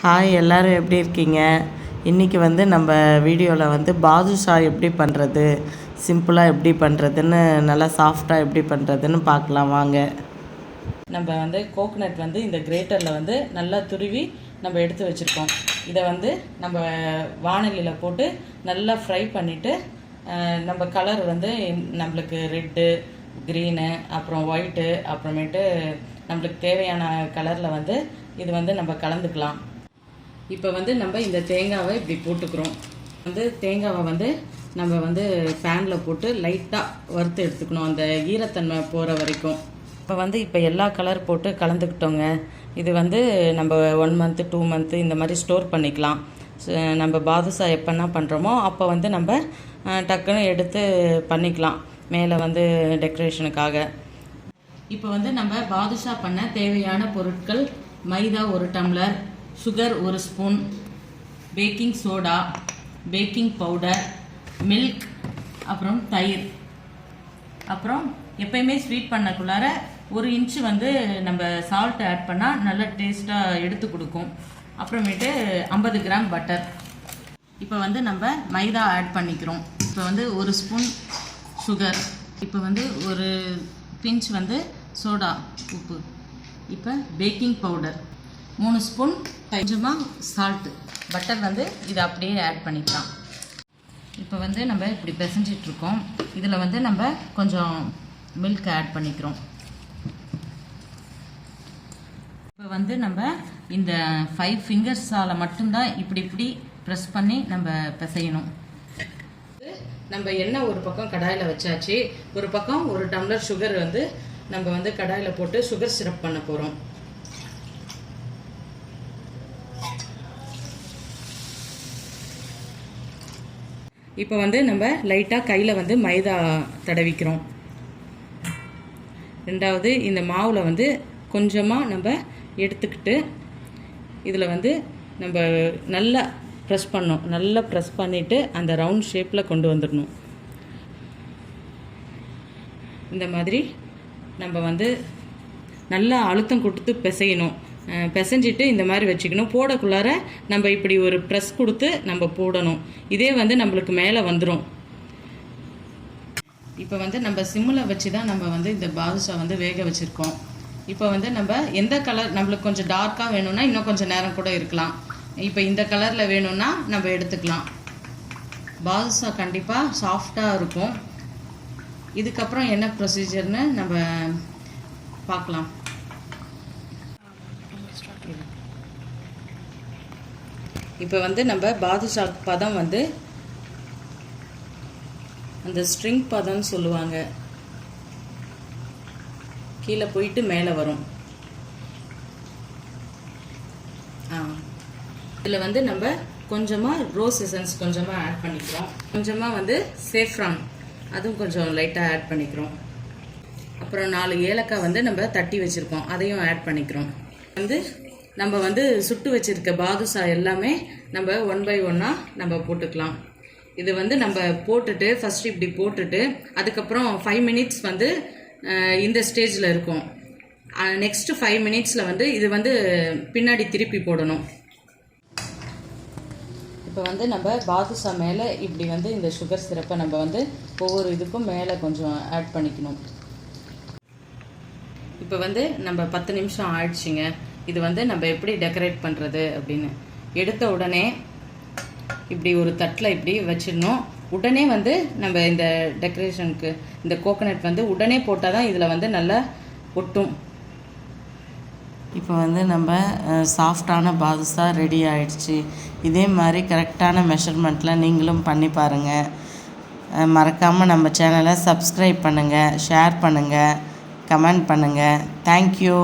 Hi, எல்லோரும் எப்படி இருக்கீங்க? இன்றைக்கி நம்ம வீடியோவில் பாதுஷா எப்படி பண்ணுறது, சிம்பிளாக எப்படி பண்ணுறதுன்னு, நல்லா சாஃப்டாக எப்படி பண்ணுறதுன்னு பார்க்கலாம் வாங்க. நம்ம கோகோனட் இந்த கிரேட்டரில் நல்லா துருவி நம்ம எடுத்து வச்சுருக்கோம். இதை நம்ம வாணலியில் போட்டு நல்லா ஃப்ரை பண்ணிவிட்டு நம்ம கலர் நம்மளுக்கு ரெட்டு, க்ரீனு, அப்புறம் ஒயிட்டு, அப்புறமேட்டு நம்மளுக்கு தேவையான கலரில் இது நம்ம கலந்துக்கலாம். இப்போ நம்ம இந்த தேங்காவை இப்படி போட்டுக்கிறோம். தேங்காவை நம்ம பேனில் போட்டு லைட்டாக வறுத்து எடுத்துக்கணும், அந்த ஈரத்தன்மை போகிற வரைக்கும். இப்போ எல்லா கலர் போட்டு கலந்துக்கிட்டோங்க. இது நம்ம 1 மந்த்து 2 மந்த்து இந்த மாதிரி ஸ்டோர் பண்ணிக்கலாம். நம்ம பாதுஷா எப்போன்னா பண்ணுறோமோ அப்போ நம்ம டக்குன்னு எடுத்து பண்ணிக்கலாம், மேலே டெக்கரேஷனுக்காக. இப்போ நம்ம பாதுஷா பண்ண தேவையான பொருட்கள்: மைதா 1 tumbler, sugar 1 spoon, baking soda, baking powder, milk, அப்புறம் தயிர். அப்புறம் எப்பயுமே ஸ்வீட் பண்ணக்குள்ளார 1 இன்ச்சு நம்ம சால்ட் ஆட் பண்ணால் நல்ல டேஸ்ட்டாக எடுத்து கொடுக்கும். அப்புறமேட்டு 50 கிராம் பட்டர். இப்போ நம்ம மைதா ஆட் பண்ணிக்கிறோம். இப்போ 1 ஸ்பூன் சுகர், இப்போ 1 பிஞ்ச் சோடா உப்பு, இப்போ பேக்கிங் பவுடர் 3 ஸ்பூன், கொஞ்சமாக சால்ட்டு. பட்டர் இதை அப்படியே ஆட் பண்ணிக்கலாம். இப்போ நம்ம இப்படி பிசைஞ்சிட்ருக்கோம். இதில் நம்ம கொஞ்சம் மில்க் ஆட் பண்ணிக்கிறோம். இப்போ நம்ம இந்த 5 ஃபிங்கர்ஸால் மட்டும்தான் இப்படி ப்ரெஸ் பண்ணி நம்ம பிசையணும். நம்ம எண்ணெய் ஒரு பக்கம் கடாயில் வச்சாச்சு, ஒரு பக்கம் 1 டம்ளர் சுகர் நம்ம கடாயில் போட்டு சுகர் சிரப் பண்ண போகிறோம். இப்போ நம்ம லைட்டாக கையில் மைதா தடவிக்கிறோம். ரெண்டாவது இந்த மாவில் கொஞ்சமாக நம்ம எடுத்துக்கிட்டு இதில் நம்ம நல்லா ப்ரெஸ் பண்ணோம். நல்லா ப்ரெஸ் பண்ணிவிட்டு அந்த ரவுண்ட் ஷேப்பில் கொண்டு வந்துடணும். இந்த மாதிரி நம்ம நல்லா அழுத்தம் கொடுத்து பிசையணும். பிசைஞ்சிட்டு இந்த மாதிரி வச்சுக்கணும். போடக்குள்ளார நம்ம இப்படி ஒரு ப்ரெஸ் கொடுத்து நம்ம போடணும். இதே நம்மளுக்கு மேலே வந்துடும். இப்போ நம்ம சிம்மில் வச்சு தான் நம்ம இந்த பாதுஷா வேக வச்சுருக்கோம். இப்போ நம்ம எந்த கலர் நம்மளுக்கு கொஞ்சம் டார்க்காக வேணும்னா இன்னும் கொஞ்சம் நேரம் கூட இருக்கலாம். இப்போ இந்த கலரில் வேணும்னா நம்ம எடுத்துக்கலாம். பாதுஷா கண்டிப்பாக சாஃப்டாக இருக்கும். இதுக்கப்புறம் என்ன ப்ரொசீஜர்னு நம்ம பார்க்கலாம். இப்போ நம்ம பாதுஷா பதம் அந்த ஸ்ட்ரிங் பதம்னு சொல்லுவாங்க, கீழே போயிட்டு மேலே வரும். இதில் நம்ம கொஞ்சமாக ரோஸ் எசன்ஸ் கொஞ்சமாக ஆட் பண்ணிக்கிறோம். கொஞ்சமாக சேஃப்ரான் அதுவும் கொஞ்சம் லைட்டாக ஆட் பண்ணிக்கிறோம். அப்புறம் 4 ஏலக்காய் நம்ம தட்டி வச்சுருக்கோம், அதையும் ஆட் பண்ணிக்கிறோம். நம்ம சுட்டு வச்சுருக்க பாதுஷா எல்லாமே நம்ம 1 by 1 நம்ம போட்டுக்கலாம். இது நம்ம போட்டுட்டு ஃபஸ்ட்டு இப்படி போட்டுட்டு அதுக்கப்புறம் 5 மினிட்ஸ் இந்த ஸ்டேஜில் இருக்கும். நெக்ஸ்ட்டு 5 மினிட்ஸில் இது பின்னாடி திருப்பி போடணும். இப்போ நம்ம பாதுஷா மேலே இப்படி இந்த சுகர் சிரப்பை நம்ம ஒவ்வொரு இதுக்கும் மேலே கொஞ்சம் ஆட் பண்ணிக்கணும். இப்போ நம்ம 10 நிமிஷம் ஆயிடுச்சுங்க. இது நம்ம எப்படி டெக்கரேட் பண்ணுறது அப்படின்னு எடுத்த உடனே இப்படி ஒரு தட்டில் இப்படி வச்சிடணும். உடனே நம்ம இந்த டெக்கரேஷனுக்கு இந்த கோகோனட் உடனே போட்டால் தான் இதில் நல்லா ஒட்டும். இப்போ நம்ம சாஃப்டான பாதுஷா ரெடி ஆயிடுச்சு. இதே மாதிரி கரெக்டான மெஷர்மெண்ட்டில் நீங்களும் பண்ணி பாருங்கள். மறக்காமல் நம்ம சேனலை சப்ஸ்கிரைப் பண்ணுங்கள், ஷேர் பண்ணுங்கள், கமெண்ட் பண்ணுங்கள். தேங்க்யூ.